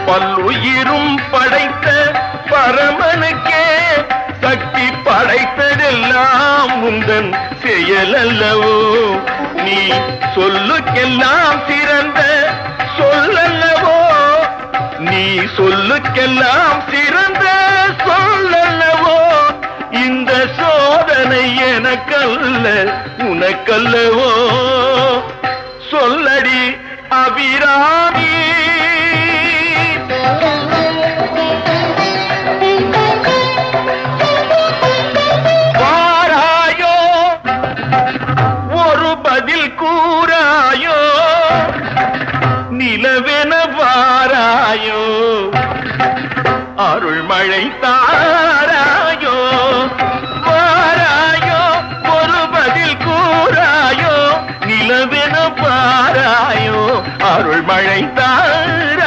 பல்லுயிரும் படைத்த பரமனுக்கே சக்தி படைத்ததெல்லாம் உந்தன் செயலல்லவோ. நீ சொல்லுக்கெல்லாம் சிறந்த சொல்லல்லவோ. நீ சொல்லுக்கெல்லாம் சிறந்த சொல்லல்லவோ. இந்த சோதனை எனக்கல்ல உனக்கல்லவோ. சொல்லடி அபிராமி. வாராயோ ஒரு பதில் கூறாயோ. நிலவென வாராயோ அருள்மழை தாராயோ. வாராயோ ஒரு பதில் கூறாயோ. நிலவென வாராயோ அருள்மழை தாராயோ.